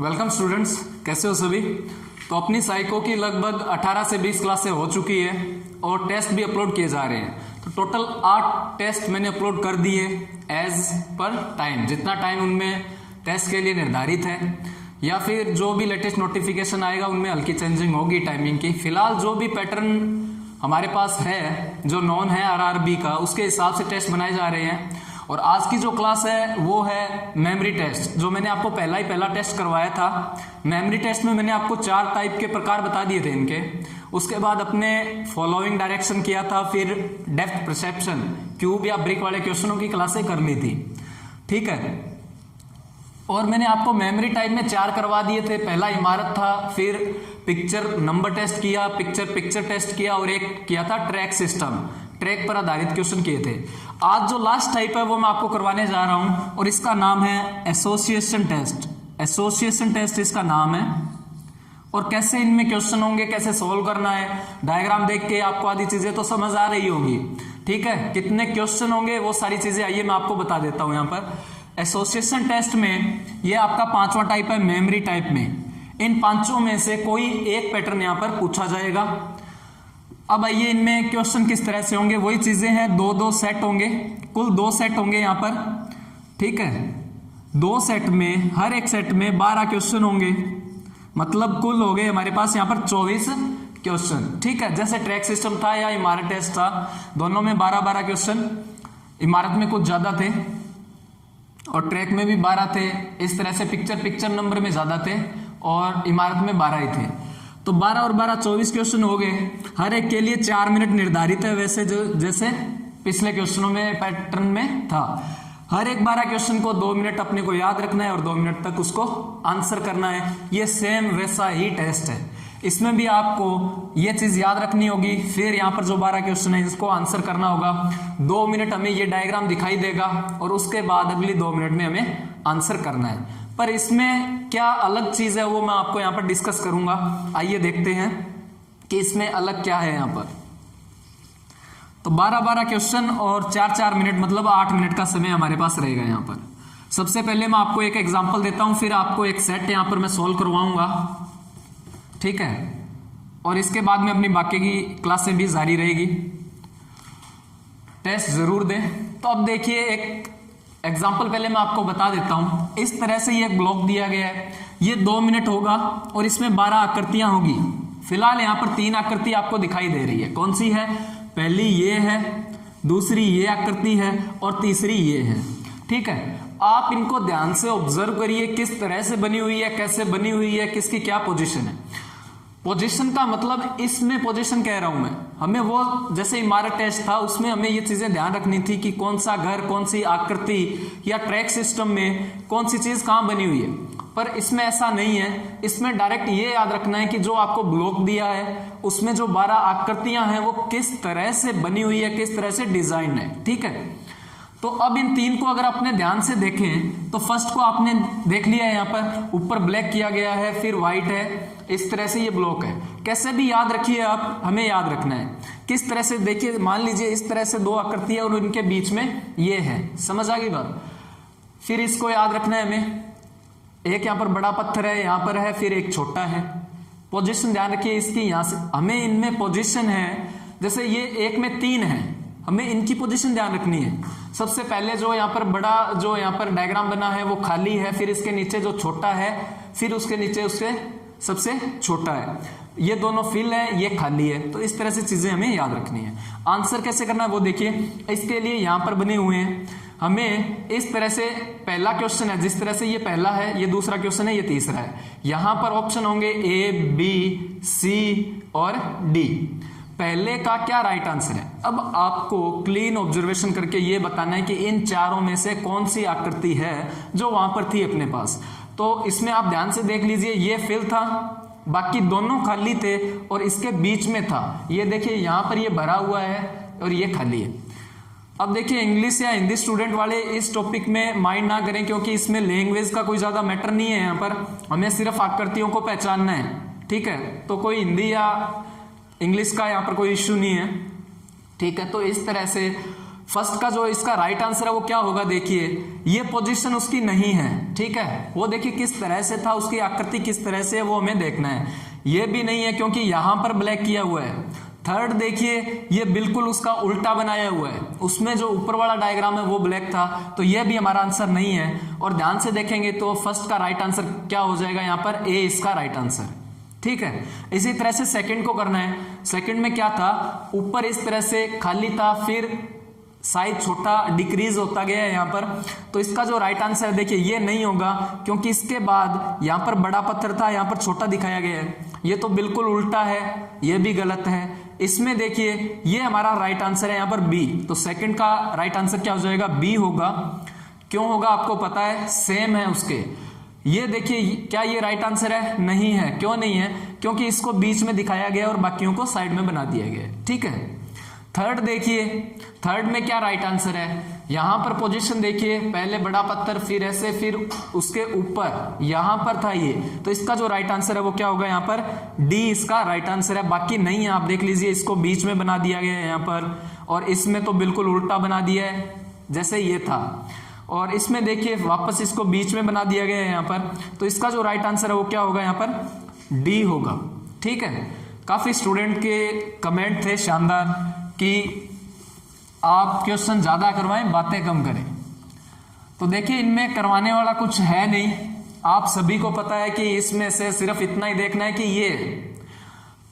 Welcome students, कैसे हो सभी। तो अपनी साइको की लगभग 18 से 20 क्लासें हो चुकी है और टेस्ट भी अपलोड किए जा रहे हैं। तो टोटल 8 टेस्ट मैंने अपलोड कर दिए एज पर टाइम, जितना टाइम उनमें टेस्ट के लिए निर्धारित है या फिर जो भी लेटेस्ट नोटिफिकेशन आएगा उनमें हल्की चेंजिंग होगी टाइमिंग की। फिलहाल जो भी पैटर्न हमारे पास है, जो नॉन है आरआरबी का, उसके हिसाब से टेस्ट बनाए जा रहे हैं। और आज की जो क्लास है वो है मेमोरी टेस्ट, जो मैंने आपको पहला टेस्ट करवाया था। मेमोरी टेस्ट में मैंने आपको 4 टाइप के प्रकार बता दिए थे इनके। उसके बाद अपने फॉलोइंग डायरेक्शन किया था, फिर डेप्थ परसेप्शन, क्यूब या ब्रिक वाले क्वेश्चनों की क्लासें कर ली थी, ठीक है। और मैंने आपको मेमोरी टाइप में 4 करवा दिए थे। पहला इमारत था, फिर पिक्चर नंबर टेस्ट किया, पिक्चर टेस्ट किया और एक किया था ट्रैक सिस्टम, ट्रैक पर आधारित क्वेश्चन किए थे। आज जो लास्ट टाइप है वो मैं आपको करवाने जा रहा हूं और इसका नाम है एसोसिएशन टेस्ट। एसोसिएशन टेस्ट इसका नाम है। और कैसे इनमें क्वेश्चन होंगे, कैसे सोल्व करना है, डायग्राम देख के आपको आधी चीजें तो समझ आ रही होगी, ठीक है। कितने क्वेश्चन होंगे वो सारी चीजें आइए मैं आपको बता देता हूं। यहां पर एसोसिएशन टेस्ट में ये आपका 5वां टाइप है मेमोरी टाइप में। इन 5 में से कोई एक पैटर्न यहां पर पूछा जाएगा। अब आइए इनमें क्वेश्चन किस तरह से होंगे। वही चीजें हैं, 2-2 सेट होंगे, कुल 2 सेट होंगे यहां पर, ठीक है। 2 सेट में, हर एक सेट में 12 क्वेश्चन होंगे, मतलब कुल हो गए हमारे पास यहां पर 24 क्वेश्चन, ठीक है। जैसे ट्रैक सिस्टम था या इमारत टेस्ट था, दोनों में 12-12 क्वेश्चन। इमारत में कुछ ज्यादा थे और ट्रैक में भी 12 थे। इस तरह से पिक्चर नंबर में ज्यादा थे और इमारत में 12 ही थे। तो 12 और 12 24 क्वेश्चन हो गए। हर एक के लिए 4 मिनट निर्धारित है, वैसे जो जैसे पिछले क्वेश्चनों में पैटर्न में था। हर एक 12 क्वेश्चन को 2 मिनट अपने को याद रखना है और 2 मिनट तक उसको आंसर करना है। ये सेम वैसा ही टेस्ट है। इसमें भी आपको ये चीज याद रखनी होगी। फिर यहाँ पर जो 12 क्वेश्चन है इसको आंसर करना होगा। 2 मिनट हमें ये डायग्राम दिखाई देगा और उसके बाद अगली 2 मिनट में हमें आंसर करना है। पर इसमें क्या अलग चीज है वो मैं आपको यहाँ पर डिस्कस करूंगा। आइए देखते हैं कि इसमें अलग क्या है यहाँ पर। तो 12-12 क्वेश्चन और 4-4 मिनट, मतलब 8 मिनट का समय हमारे पास रहेगा यहाँ पर। सबसे पहले मैं आपको एक एग्जांपल देता हूं, फिर आपको एक सेट यहाँ पर मैं सोल्व करवाऊंगा, ठीक है। और इसके बाद में अपनी बाकी की क्लासें भी जारी रहेगी। टेस्ट जरूर दें। तो अब देखिए एक एग्जाम्पल पहले मैं आपको बता देता हूं। इस तरह से ये ब्लॉक दिया गया है, ये 2 मिनट होगा और इसमें 12 आकृतियां होगी। फिलहाल यहां पर 3 आकृति आपको दिखाई दे रही है। कौन सी है? पहली ये है, दूसरी ये आकृति है और तीसरी ये है, ठीक है। आप इनको ध्यान से ऑब्जर्व करिए, किस तरह से बनी हुई है, कैसे बनी हुई है, किसकी क्या पोजीशन है। पोजीशन का मतलब इसमें पोजीशन कह रहा हूं मैं, हमें वो जैसे इमारत टेस्ट था उसमें हमें ये चीजें ध्यान रखनी थी कि कौन सा घर, कौन सी आकृति या ट्रैक सिस्टम में कौन सी चीज कहां बनी हुई है। पर इसमें ऐसा नहीं है। इसमें डायरेक्ट ये याद रखना है कि जो आपको ब्लॉक दिया है उसमें जो 12 आकृतियां हैं वो किस तरह से बनी हुई है, किस तरह से डिजाइन है, ठीक है। तो अब इन 3 को अगर अपने ध्यान से देखें तो फर्स्ट को आपने देख लिया है, यहाँ पर ऊपर ब्लैक किया गया है, फिर व्हाइट है, इस तरह से ये ब्लॉक है। कैसे भी याद रखिए आप, हमें याद रखना है किस तरह से। देखिए मान लीजिए इस तरह से 2 आकृति है और उनके बीच में ये है, समझ आ गई बात। फिर इसको याद रखना है हमें, एक यहाँ पर बड़ा पत्थर है, यहाँ पर है, फिर एक छोटा है। पोजीशन ध्यान रखिए इसकी, यहाँ से हमें इनमें पोजीशन है, जैसे ये एक में 3 है, हमें इनकी पोजीशन ध्यान रखनी है। सबसे पहले जो यहाँ पर बड़ा, जो यहाँ पर डायग्राम बना है वो खाली है, फिर इसके नीचे जो छोटा है, फिर उसके नीचे उससे सबसे छोटा है। ये दोनों फिल है, ये खाली है। तो इस तरह से चीजें हमें याद रखनी है। आंसर कैसे करना है वो देखिए। इसके लिए यहाँ पर बने हुए हैं, हमें इस तरह से पहला क्वेश्चन है, जिस तरह से ये पहला है, ये दूसरा क्वेश्चन है, ये तीसरा है। यहां पर ऑप्शन होंगे ए, बी, सी और डी। पहले का क्या राइट आंसर है। अब आपको क्लीन ऑब्जर्वेशन करके ये बताना है कि इन चारों में से कौन सी आकृति है जो वहां पर थी अपने पास। तो इसमें आप ध्यान से देख लीजिए, ये फिल था, बाकी दोनों खाली थे और इसके बीच में था। ये देखिए यहां पर ये भरा हुआ है और ये खाली है। अब देखिए इंग्लिश या हिंदी स्टूडेंट वाले इस टॉपिक में माइंड ना करें, क्योंकि इसमें लैंग्वेज का कोई ज्यादा मैटर नहीं है। यहाँ पर हमें सिर्फ आकृतियों को पहचानना है, ठीक है। तो कोई हिंदी या इंग्लिश का यहाँ पर कोई इश्यू नहीं है, ठीक है। तो इस तरह से फर्स्ट का जो इसका राइट आंसर है वो क्या होगा, देखिए ये पोजीशन उसकी नहीं है, ठीक है, वो देखिए किस तरह से था, उसकी आकृति किस तरह से है वो हमें देखना है। ये भी नहीं है क्योंकि यहां पर ब्लैक किया हुआ है। थर्ड देखिए ये बिल्कुल उसका उल्टा बनाया हुआ है, उसमें जो ऊपर वाला डायग्राम है वो ब्लैक था, तो ये भी हमारा आंसर नहीं है। और ध्यान से देखेंगे तो फर्स्ट का राइट आंसर क्या हो जाएगा, यहां पर ए इसका राइट आंसर, ठीक है। इसी तरह से सेकंड को करना है। सेकंड में क्या था, ऊपर इस तरह से खाली था, फिर साइज छोटा डिक्रीज होता गया है यहाँ पर, तो इसका जो राइट आंसर है देखिए ये नहीं होगा क्योंकि इसके बाद यहाँ पर बड़ा पत्थर था, यहाँ पर छोटा दिखाया गया है, ये तो बिल्कुल उल्टा है, ये भी गलत है। इसमें देखिए ये हमारा राइट आंसर है यहाँ पर बी, तो सेकंड का राइट आंसर क्या हो जाएगा, बी होगा। क्यों होगा आपको पता है, सेम है उसके। ये देखिए क्या ये राइट आंसर है, नहीं है। क्यों नहीं है, क्योंकि इसको बीच में दिखाया गया और बाकियों को साइड में बना दिया गया, ठीक है। थर्ड देखिए, थर्ड में क्या राइट आंसर है, यहां पर पोजीशन देखिए, पहले बड़ा पत्थर, फिर ऐसे, फिर उसके ऊपर यहां पर था ये, तो इसका जो राइट आंसर है वो क्या होगा, यहां पर डी इसका राइट आंसर है। बाकी नहीं है, आप देख लीजिए इसको बीच में बना दिया गया है यहां पर, और इसमें तो बिल्कुल उल्टा बना दिया है जैसे ये था, और इसमें देखिए वापस इसको बीच में बना दिया गया है यहाँ पर, तो इसका जो राइट आंसर है वो क्या होगा, यहाँ पर डी होगा, ठीक है। काफी स्टूडेंट के कमेंट थे शानदार कि आप क्वेश्चन ज्यादा करवाएं, बातें कम करें, तो देखिए इनमें करवाने वाला कुछ है नहीं, आप सभी को पता है कि इसमें से सिर्फ इतना ही देखना है कि ये,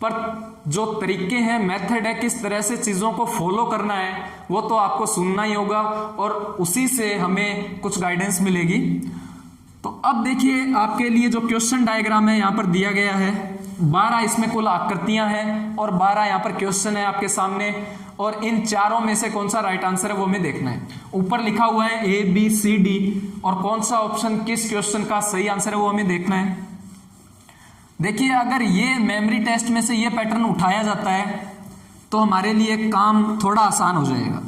पर जो तरीके हैं, मेथड है, किस तरह से चीजों को फॉलो करना है, वो तो आपको सुनना ही होगा और उसी से हमें कुछ गाइडेंस मिलेगी। तो अब देखिए आपके लिए जो क्वेश्चन डायग्राम है यहां पर दिया गया है, 12 इसमें कुल आकृतियां हैं और 12 यहां पर क्वेश्चन है आपके सामने, और इन चारों में से कौन सा राइट आंसर है वो हमें देखना है। ऊपर लिखा हुआ है ए बी सी डी, और कौन सा ऑप्शन किस क्वेश्चन का सही आंसर है वो हमें देखना है। देखिए अगर ये मेमोरी टेस्ट में से ये पैटर्न उठाया जाता है तो हमारे लिए काम थोड़ा आसान हो जाएगा,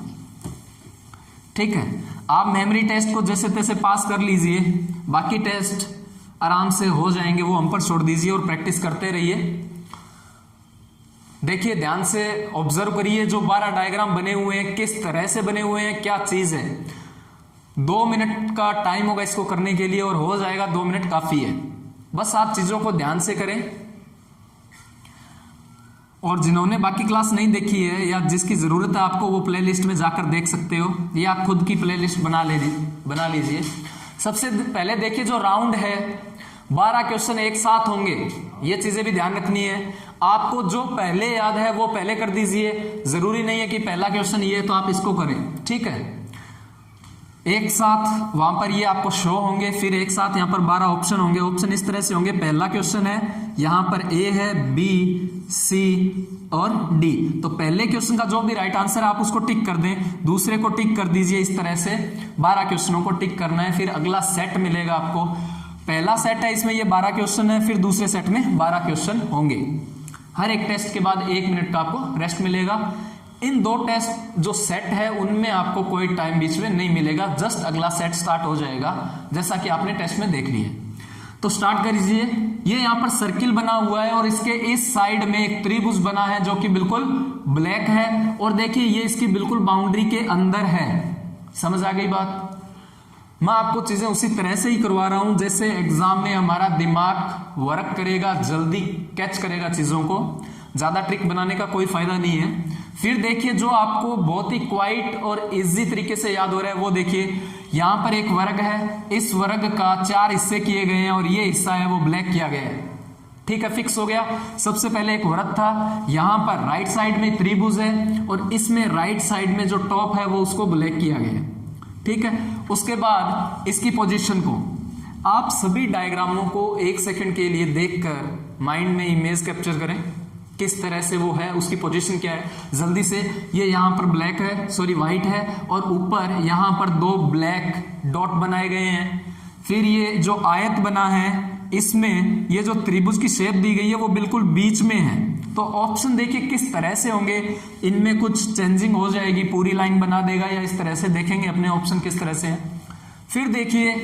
ठीक है। आप मेमोरी टेस्ट को जैसे तैसे पास कर लीजिए, बाकी टेस्ट आराम से हो जाएंगे, वो हम पर छोड़ दीजिए और प्रैक्टिस करते रहिए। देखिए ध्यान से ऑब्जर्व करिए, जो 12 डायग्राम बने हुए हैं किस तरह से बने हुए हैं, क्या चीज है। 2 मिनट का टाइम होगा इसको करने के लिए और हो जाएगा, 2 मिनट काफी है, बस आप चीजों को ध्यान से करें। और जिन्होंने बाकी क्लास नहीं देखी है या जिसकी जरूरत है आपको, वो प्लेलिस्ट में जाकर देख सकते हो, या आप खुद की प्लेलिस्ट बना लीजिए। सबसे पहले देखिए जो राउंड है, 12 क्वेश्चन एक साथ होंगे, ये चीजें भी ध्यान रखनी है। आपको जो पहले याद है वो पहले कर दीजिए, जरूरी नहीं है कि पहला क्वेश्चन ये है तो आप इसको करें, ठीक है। एक साथ वहां पर ये आपको शो होंगे, फिर एक साथ यहां पर 12 ऑप्शन होंगे। ऑप्शन इस तरह से होंगे, पहला क्वेश्चन है, यहां पर ए है, बी सी और डी, तो पहले क्वेश्चन का जो भी राइट आंसर है आप उसको टिक कर दें, दूसरे को टिक कर दीजिए। इस तरह से 12 क्वेश्चनों को टिक करना है, फिर अगला सेट मिलेगा आपको। पहला सेट है, इसमें ये 12 क्वेश्चन है, फिर दूसरे सेट में 12 क्वेश्चन होंगे। हर एक टेस्ट के बाद 1 मिनट का आपको रेस्ट मिलेगा। इन 2 टेस्ट जो सेट है उनमें आपको कोई टाइम बीच में नहीं मिलेगा, जस्ट अगला सेट स्टार्ट हो जाएगा, जैसा कि आपने टेस्ट में देख लिया। तो स्टार्ट कर दीजिए। ये यहाँ पर सर्किल बना हुआ है और इसके इस साइड में एक त्रिभुज बना है जो कि बिल्कुल ब्लैक है, और देखिए ये इसकी बिल्कुल बाउंड्री के अंदर है। समझ आ गई बात? मैं आपको चीजें उसी तरह से ही करवा रहा हूं जैसे एग्जाम में हमारा दिमाग वर्क करेगा, जल्दी कैच करेगा चीजों को। ज्यादा ट्रिक बनाने का कोई फायदा नहीं है। फिर देखिए जो आपको बहुत ही क्वाइट और इजी तरीके से याद हो रहा है वो देखिए, यहां पर एक वर्ग है, इस वर्ग का 4 हिस्से किए गए हैं और ये हिस्सा है वो ब्लैक किया गया है, ठीक है, फिक्स हो गया। सबसे पहले एक वृत्त था, यहां पर राइट साइड में त्रिभुज है और इसमें राइट साइड में जो टॉप है वो उसको ब्लैक किया गया है, ठीक है। उसके बाद इसकी पोजीशन को आप सभी डायग्रामों को 1 सेकंड के लिए देखकर माइंड में इमेज कैप्चर करें, किस तरह से वो है, उसकी पोजीशन क्या है। जल्दी से, ये यहां पर ब्लैक है, सॉरी व्हाइट है, और ऊपर यहां पर 2 ब्लैक डॉट बनाए गए हैं। फिर ये जो आयत बना है इसमें ये जो त्रिभुज की शेप दी गई है वो बिल्कुल बीच में है। तो ऑप्शन देखिए किस तरह से होंगे, इनमें कुछ चेंजिंग हो जाएगी, पूरी लाइन बना देगा या इस तरह से, देखेंगे अपने ऑप्शन किस तरह से है। फिर देखिए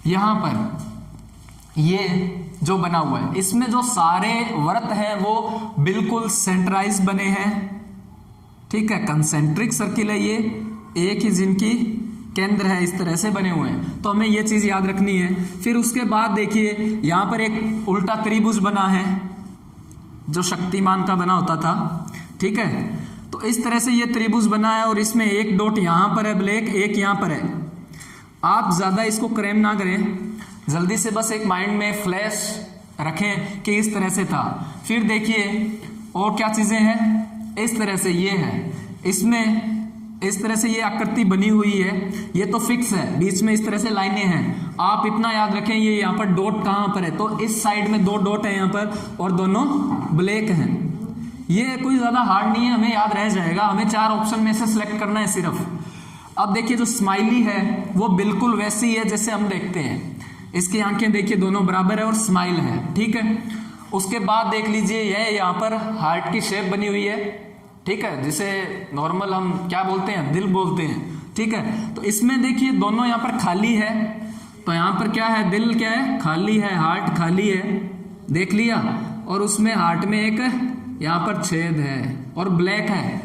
यहां पर ये जो बना हुआ है, इसमें जो सारे वृत्त हैं वो बिल्कुल सेंट्राइज बने हैं, ठीक है, कंसेंट्रिक सर्किल है ये, एक ही जिनकी केंद्र है इस तरह से बने हुए हैं, तो हमें ये चीज याद रखनी है। फिर उसके बाद देखिए यहां पर एक उल्टा त्रिभुज बना है जो शक्तिमान का बना होता था, ठीक है। तो इस तरह से ये त्रिभुज बना है और इसमें एक डॉट यहां पर है ब्लैक, एक यहां पर है। आप ज्यादा इसको क्रैम ना करें, जल्दी से बस एक माइंड में फ्लैश रखें कि इस तरह से था। फिर देखिए और क्या चीजें हैं, इस तरह से ये है, इसमें इस तरह से ये आकृति बनी हुई है, ये तो फिक्स है, बीच में इस तरह से लाइनें हैं। आप इतना याद रखें ये यहाँ पर डॉट कहाँ पर है, तो इस साइड में दो डॉट है यहाँ पर और दोनों ब्लैक हैं। ये कोई ज्यादा हार्ड नहीं है, हमें याद रह जाएगा। हमें 4 ऑप्शन में से सिलेक्ट करना है सिर्फ। अब देखिए जो स्माइली है वो बिल्कुल वैसी है जैसे हम देखते हैं, इसकी आंखें देखिए दोनों बराबर है और स्माइल है, ठीक है। उसके बाद देख लीजिए यह यहाँ पर हार्ट की शेप बनी हुई है, ठीक है, जिसे नॉर्मल हम क्या बोलते हैं, दिल बोलते हैं, ठीक है। तो इसमें देखिए दोनों यहाँ पर खाली है, तो यहाँ पर क्या है, दिल क्या है, खाली है, हार्ट खाली है, देख लिया। और उसमें हार्ट में एक यहाँ पर छेद है और ब्लैक है,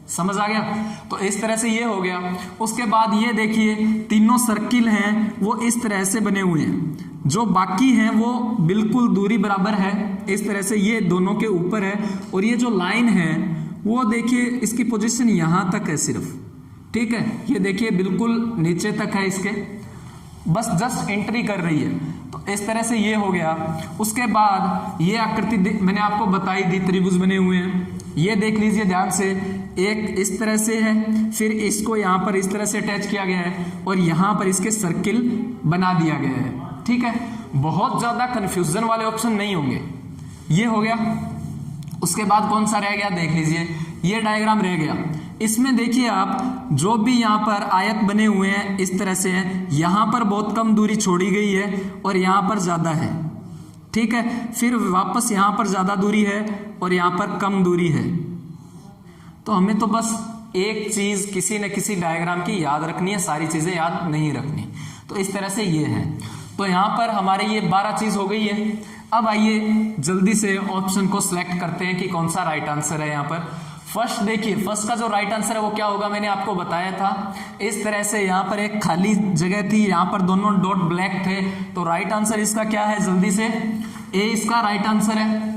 समझ आ गया। तो इस तरह से ये हो गया। उसके बाद ये देखिए तीनों सर्किल हैं वो इस तरह से बने हुए हैं, जो बाकी हैं वो बिल्कुल दूरी बराबर है, इस तरह से ये दोनों के ऊपर है। और ये जो लाइन है वो देखिए इसकी पोजीशन यहां तक है सिर्फ, ठीक है, ये देखिए बिल्कुल नीचे तक है इसके, बस जस्ट एंट्री कर रही है। तो इस तरह से ये हो गया। उसके बाद ये आकृति मैंने आपको बताई दी, त्रिभुज बने हुए हैं, ये देख लीजिए ध्यान से, एक इस तरह से है, फिर इसको यहाँ पर इस तरह से अटैच किया गया है और यहाँ पर इसके सर्किल बना दिया गया है, ठीक है। बहुत ज्यादा कंफ्यूजन वाले ऑप्शन नहीं होंगे। ये हो गया। उसके बाद कौन सा रह गया देख लीजिए, ये डायग्राम रह गया। इसमें देखिए आप जो भी यहाँ पर आयत बने हुए हैं इस तरह से हैं, यहाँ पर बहुत कम दूरी छोड़ी गई है और यहाँ पर ज्यादा है, ठीक है। फिर वापस यहाँ पर ज्यादा दूरी है और यहाँ पर कम दूरी है। तो हमें तो बस एक चीज किसी न किसी डायग्राम की याद रखनी है, सारी चीजें याद नहीं रखनी। तो इस तरह से ये है। तो यहाँ पर हमारे ये 12 चीज हो गई है। अब आइए जल्दी से ऑप्शन को सिलेक्ट करते हैं कि कौन सा राइट आंसर है। यहाँ पर फर्स्ट देखिए, फर्स्ट का जो राइट आंसर है वो क्या होगा, मैंने आपको बताया था। इस तरह से यहाँ पर एक खाली जगह थी, यहाँ पर दोनों डॉट ब्लैक थे, तो राइट आंसर इसका क्या है, जल्दी से ए इसका राइट आंसर है।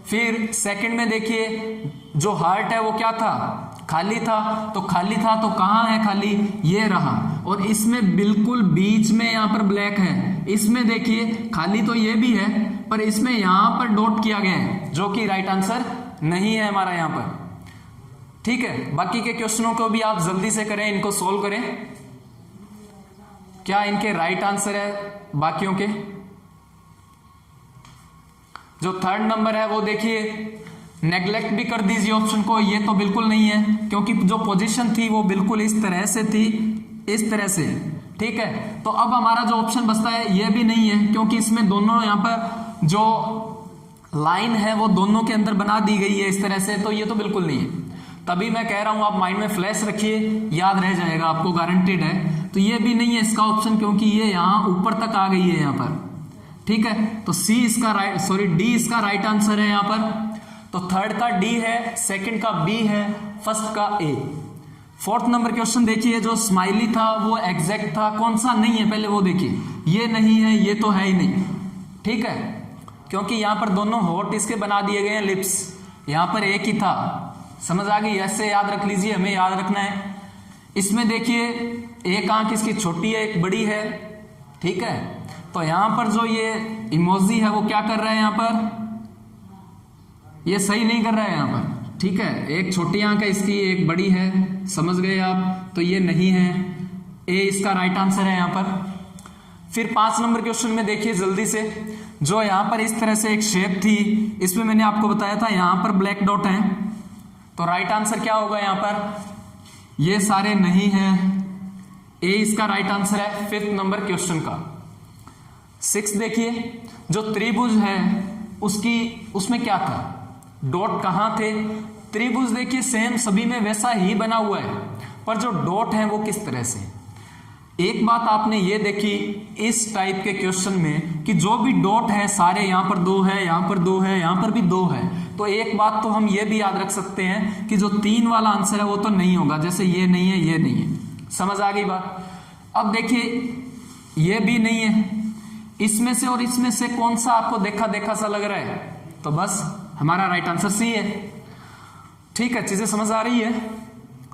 फिर सेकंड में देखिए जो हार्ट है वो क्या था, खाली था, तो खाली था तो कहाँ है खाली, ये रहा। और इसमें बिल्कुल बीच में यहाँ पर ब्लैक है, इसमें देखिए खाली तो ये भी है पर इसमें यहाँ पर डॉट किया गया है, जो कि राइट आंसर नहीं है हमारा यहाँ पर, ठीक है। बाकी के क्वेश्चनों को भी आप जल्दी से करें, इनको सोल्व करें, क्या इनके राइट आंसर है बाकियों के। जो थर्ड नंबर है वो देखिए नेग्लेक्ट भी कर दीजिए ऑप्शन को, ये तो बिल्कुल नहीं है, क्योंकि जो पोजीशन थी वो बिल्कुल इस तरह से थी, इस तरह से, ठीक है। तो अब हमारा जो ऑप्शन बचता है ये भी नहीं है, क्योंकि इसमें दोनों यहाँ पर जो लाइन है वो दोनों के अंदर बना दी गई है इस तरह से, तो ये तो बिल्कुल नहीं है। तभी मैं कह रहा हूं आप माइंड में फ्लैश रखिए, याद रह जाएगा आपको, गारंटेड है। तो ये भी नहीं है इसका ऑप्शन, क्योंकि ये यहां ऊपर तक आ गई है यहाँ पर, ठीक है। तो सी इसका राइट, सॉरी डी इसका राइट आंसर है यहाँ पर। तो थर्ड का डी है, सेकंड का बी है, फर्स्ट का ए। फोर्थ नंबर क्वेश्चन देखिए, जो स्माइली था वो एग्जैक्ट था, कौन सा नहीं है पहले वो देखिए, ये नहीं है, ये तो है ही नहीं, ठीक है, क्योंकि यहां पर दोनों होठ इसके बना दिए गए हैं, लिप्स, यहां पर एक ही था, समझ आ गई। ऐसे याद रख लीजिए, हमें याद रखना है। इसमें देखिए एक आंख इसकी छोटी है, एक बड़ी है, ठीक है। तो यहां पर जो ये इमोजी है वो क्या कर रहा है, यहां पर ये सही नहीं कर रहा है यहाँ पर, ठीक है। एक छोटी आंख है इसकी, एक बड़ी है, समझ गए आप, तो ये नहीं है, ए इसका राइट आंसर है यहाँ पर। फिर 5 नंबर क्वेश्चन में देखिए जल्दी से, जो यहाँ पर इस तरह से एक शेप थी, इसमें मैंने आपको बताया था यहाँ पर ब्लैक डॉट है, तो राइट आंसर क्या होगा यहाँ पर, ये सारे नहीं है, ए इसका राइट आंसर है 5th नंबर क्वेश्चन का। 6 देखिए, जो त्रिभुज है उसमें क्या था, डॉट कहां थे। त्रिभुज देखिए सेम सभी में वैसा ही बना हुआ है, पर जो डॉट है वो किस तरह से। एक बात आपने ये देखी इस टाइप के क्वेश्चन में कि जो भी डॉट है सारे, यहां पर 2 है, यहां पर 2 है, यहां पर भी 2 है, तो एक बात तो हम ये भी याद रख सकते हैं कि जो 3 वाला आंसर है वो तो नहीं होगा, जैसे ये नहीं है, ये नहीं है। समझ आ गई बात? अब देखिए ये भी नहीं है, इसमें से और इसमें से कौन सा आपको देखा देखा सा लग रहा है? तो बस हमारा राइट आंसर सी है। ठीक है, चीजें समझ आ रही है?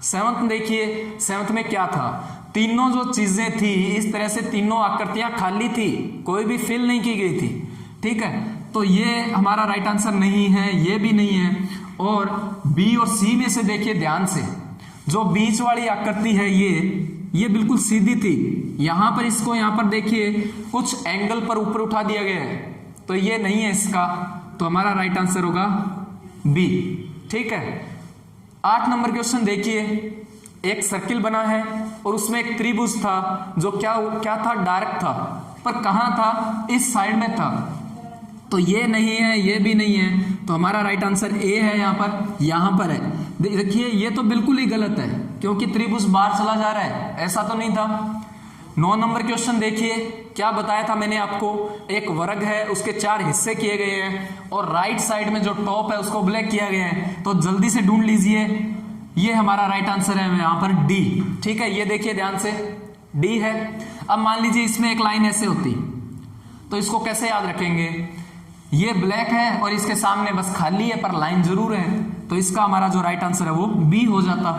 7th देखिए, 7th में क्या था? तीनों जो चीजें थी इस तरह से तीनों आकृतियां खाली थी, कोई भी फिल नहीं की गई थी। ठीक है, तो ये हमारा राइट आंसर नहीं है, ये भी नहीं है। और बी और सी में से देखिए ध्यान से, जो बीच वाली आकृति है ये बिल्कुल सीधी थी, यहां पर इसको यहां पर देखिए कुछ एंगल पर ऊपर उठा दिया गया है, तो ये नहीं है इसका, तो हमारा राइट आंसर होगा बी। ठीक है, 8 नंबर क्वेश्चन देखिए, एक सर्किल बना है और उसमें एक त्रिभुज था जो क्या था? डार्क था, पर कहां था? इस साइड में था, तो ये नहीं है, ये भी नहीं है, तो हमारा राइट आंसर ए है। यहां पर है। देखिए ये तो बिल्कुल ही गलत है क्योंकि त्रिभुज बाहर चला जा रहा है, ऐसा तो नहीं था। 9 नंबर क्वेश्चन देखिए, क्या बताया था मैंने आपको? एक वर्ग है, उसके 4 हिस्से किए गए हैं और राइट साइड में जो टॉप है उसको ब्लैक किया गया है, तो जल्दी से ढूंढ लीजिए। ये हमारा राइट आंसर है यहां पर डी। ठीक है, ये देखिए ध्यान से, डी है। अब मान लीजिए इसमें एक लाइन ऐसे होती, तो इसको कैसे याद रखेंगे? ये ब्लैक है और इसके सामने बस खाली है पर लाइन जरूर है, तो इसका हमारा जो राइट आंसर है वो बी हो जाता।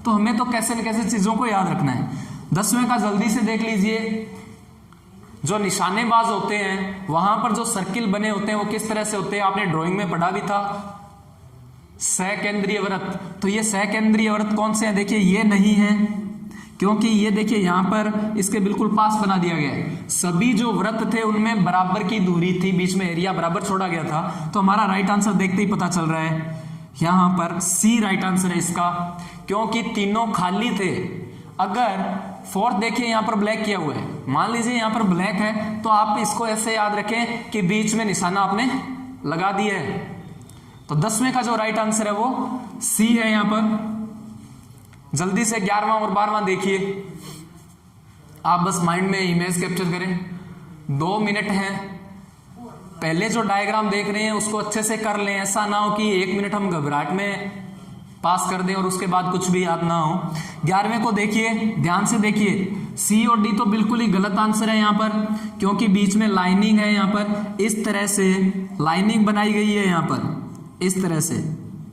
तो हमें तो कैसे न कैसे चीजों को याद रखना है। 10वें का जल्दी से देख लीजिए, जो निशानेबाज होते हैं वहां पर जो सर्किल बने होते हैं वो किस तरह से होते हैं? आपने ड्राइंग में पढ़ा भी था, सकेंद्रीय वृत्त। तो ये सकेंद्रीय वृत्त कौन से हैं? देखिए ये नहीं है, क्योंकि ये देखिए यहां पर इसके बिल्कुल पास बना दिया गया है। सभी जो वृत्त थे उनमें बराबर की दूरी थी, बीच में एरिया बराबर छोड़ा गया था, तो हमारा राइट आंसर देखते ही पता चल रहा है यहां पर सी राइट आंसर है इसका, क्योंकि तीनों खाली थे। अगर 4th देखिए यहां पर ब्लैक किया हुआ है, मान लीजिए यहां पर ब्लैक है, तो आप इसको ऐसे याद रखें कि बीच में निशाना आपने लगा दिया है। तो 10वें का जो राइट आंसर है वो सी है यहां पर। जल्दी से 11वां और 12वां देखिए, आप बस माइंड में इमेज कैप्चर करें, 2 मिनट है। पहले जो डायग्राम देख रहे हैं उसको अच्छे से कर लें, ऐसा ना हो कि 1 मिनट हम घबराहट में पास कर दें और उसके बाद कुछ भी याद ना हो। 11वें को देखिए, ध्यान से देखिए, सी और डी तो बिल्कुल ही गलत आंसर है यहां पर, क्योंकि बीच में लाइनिंग है, यहां पर इस तरह से लाइनिंग बनाई गई है यहां पर इस तरह से।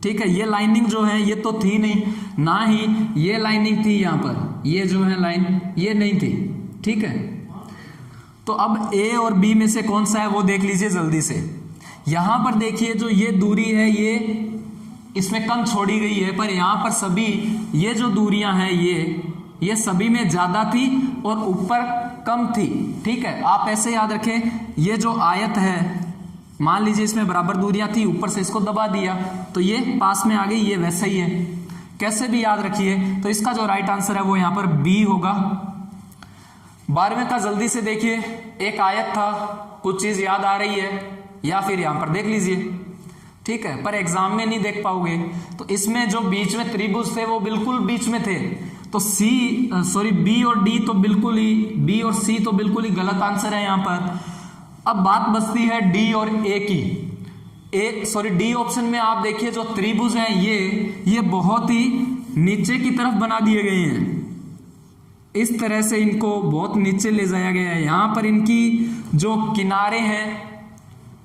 ठीक है, ये लाइनिंग जो है ये तो थी नहीं, ना ही ये लाइनिंग थी यहां पर, ये जो है लाइन ये नहीं थी। ठीक है, तो अब ए और बी में से कौन सा है वो देख लीजिए जल्दी से। यहां पर देखिए जो ये दूरी है ये इसमें कम छोड़ी गई है, पर यहां पर सभी ये जो दूरियां हैं ये सभी में ज्यादा थी और ऊपर कम थी। ठीक है, आप ऐसे याद रखें, ये जो आयत है मान लीजिए इसमें बराबर दूरियां थी, ऊपर से इसको दबा दिया तो ये पास में आ गई, ये वैसे ही है, कैसे भी याद रखिए। तो इसका जो राइट आंसर है वो यहां पर बी होगा। 12वें का जल्दी से देखिए, एक आयत था, कुछ चीज याद आ रही है या फिर यहां पर देख लीजिए। ठीक है, पर एग्जाम में नहीं देख पाओगे, तो इसमें जो बीच में त्रिभुज थे वो बिल्कुल बीच में थे, तो बी और डी तो बिल्कुल ही, बी और सी तो बिल्कुल ही गलत आंसर है यहां पर। अब बात बचती है डी और ए की। डी ऑप्शन में आप देखिए जो त्रिभुज हैं ये बहुत ही नीचे की तरफ बना दिए गए हैं, इस तरह से इनको बहुत नीचे ले जाया गया है। यहां पर इनकी जो किनारे हैं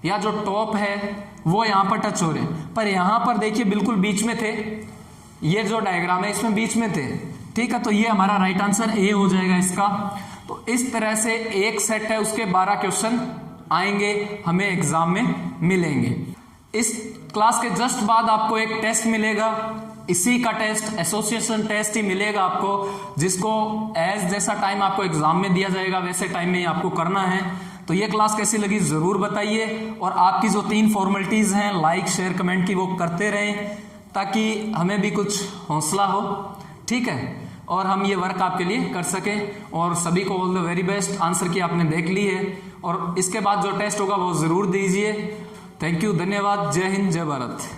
या जो टॉप है वो यहां पर टच हो रहे हैं, पर यहां पर देखिए बिल्कुल बीच में थे, ये जो डायग्राम है इसमें बीच में थे। ठीक है, तो ये हमारा राइट आंसर ए हो जाएगा इसका। तो इस तरह से एक सेट है, उसके 12 क्वेश्चन आएंगे, हमें एग्जाम में मिलेंगे। इस क्लास के जस्ट बाद आपको एक टेस्ट मिलेगा, इसी का टेस्ट एसोसिएशन टेस्ट ही मिलेगा आपको, जिसको एज जैसा टाइम आपको एग्जाम में दिया जाएगा वैसे टाइम में ही आपको करना है। तो ये क्लास कैसी लगी जरूर बताइए, और आपकी जो 3 फॉर्मेलिटीज हैं लाइक शेयर कमेंट की वो करते रहें, ताकि हमें भी कुछ हौसला हो। ठीक है, और हम ये वर्क आपके लिए कर सकें। और सभी को all the very best. Answer की आपने देख ली है, और इसके बाद जो टेस्ट होगा वो जरूर दीजिए। थैंक यू, धन्यवाद, जय हिंद, जय भारत।